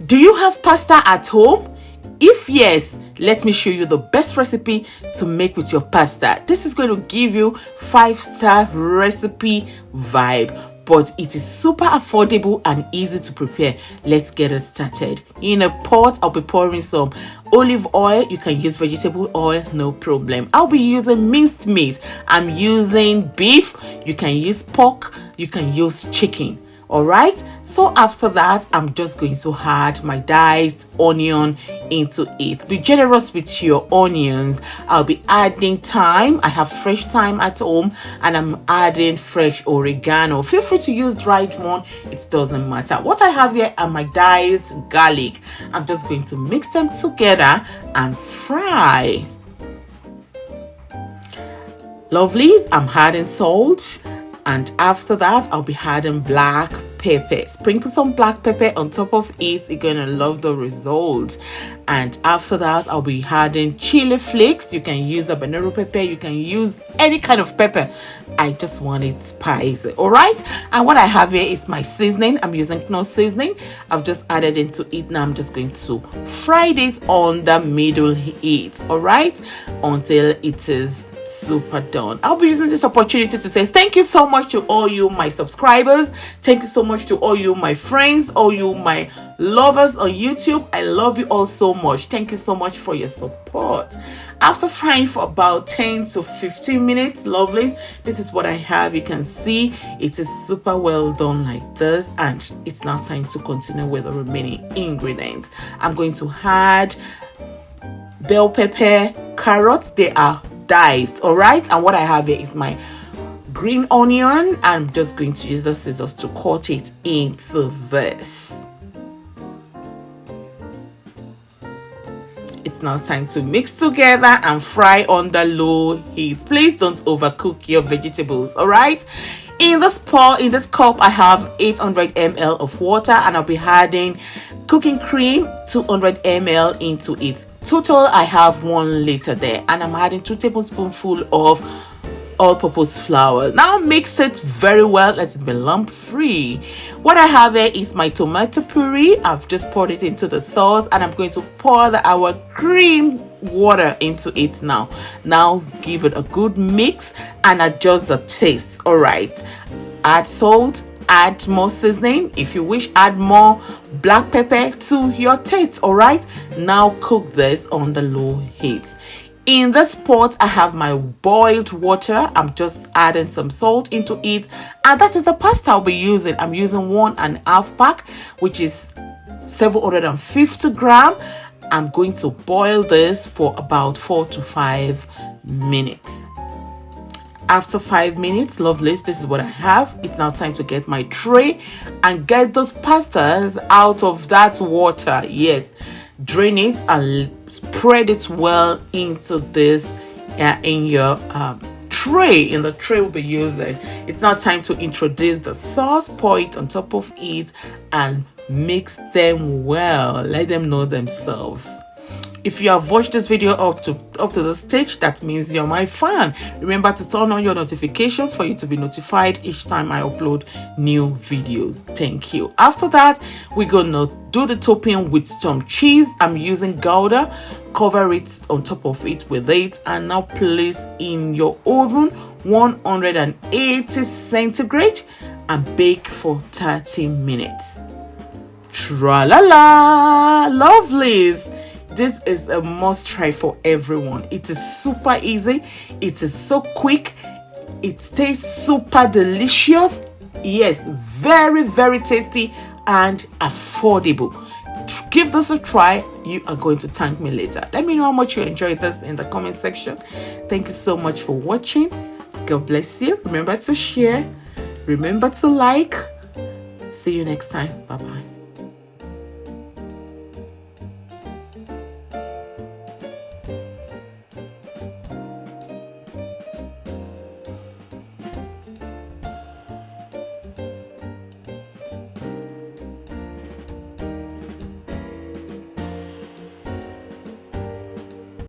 Do you have pasta at home? If yes, let me show you the best recipe to make with your pasta. This is going to give you 5-star recipe vibe, but it is super affordable and easy to prepare. Let's get it started. In a pot, I'll be pouring some olive oil. You can use vegetable oil, no problem. I'll be using minced meat. I'm using beef. You can use pork. You can use chicken. All right, so after that, I'm just going to add my diced onion into it. Be generous with your onions. I'll be adding thyme. I have fresh thyme at home, and I'm adding fresh oregano. Feel free to use dried one, it doesn't matter. What I have here are my diced garlic. I'm just going to mix them together and fry. Lovelies, I'm adding salt. And after that, I'll be adding black pepper. Sprinkle some black pepper on top of it. You're gonna love the result. And after that, I'll be adding chili flakes. You can use a habanero pepper. You can use any kind of pepper. I just want it spicy. All right. And what I have here is my seasoning. I'm using Knorr seasoning. I've just added into it. Now I'm just going to fry this on the middle heat. All right, until it is super done. I'll be using this opportunity to say thank you so much to all you my subscribers. Thank you so much to all you my friends, all you my lovers on YouTube. I love you all so much. Thank you so much for your support. After frying for about 10 to 15 minutes, lovelies, this is what I have. You can see it is super well done like this, and it's now time to continue with the remaining ingredients. I'm going to add bell pepper, carrots. They are diced. All right, and what I have here is my green onion. I'm just going to use the scissors to cut it into this. It's now time to mix together and fry on the low heat. Please don't overcook your vegetables. All right, in this cup I have 800 ml of water, and I'll be adding cooking cream 200 ml into it. Total, I have 1 liter there, and I'm adding 2 tablespoonfuls of all-purpose flour. Now mix it very well. Let it be lump free. What I have here is my tomato puree. I've just poured it into the sauce, and I'm going to pour our cream water into it now. Now give it a good mix and adjust the taste. All right, add salt, add more seasoning. If you wish, add more black pepper to your taste. All right, now cook this on the low heat. In this pot, I have my boiled water. I'm just adding some salt into it, and that is the pasta I'll be using. I'm using 1.5 pack, which is 750 grams. I'm going to boil this for about 4 to 5 minutes. After 5 minutes, lovelies, this is what I have. It's now time to get my tray and get those pastas out of that water. Yes, drain it and spread it well into this in your tray. In the tray we'll be using. It's now time to introduce the sauce. Pour it on top of it and mix them well. Let them know themselves. If you have watched this video up to this stage, that means you're my fan. Remember to turn on your notifications for you to be notified each time I upload new videos. Thank you. After that, we're gonna do the topping with some cheese. I'm using Gouda. Cover it on top of it with it, and now place in your oven 180 centigrade and bake for 30 minutes. Tra-la-la, lovelies. This is a must try for everyone. It is super easy. It is so quick. It tastes super delicious. Yes, very, very tasty and affordable. Give this a try. You are going to thank me later. Let me know how much you enjoyed this in the comment section. Thank you so much for watching. God bless you. Remember to share. Remember to like. See you next time. Bye-bye.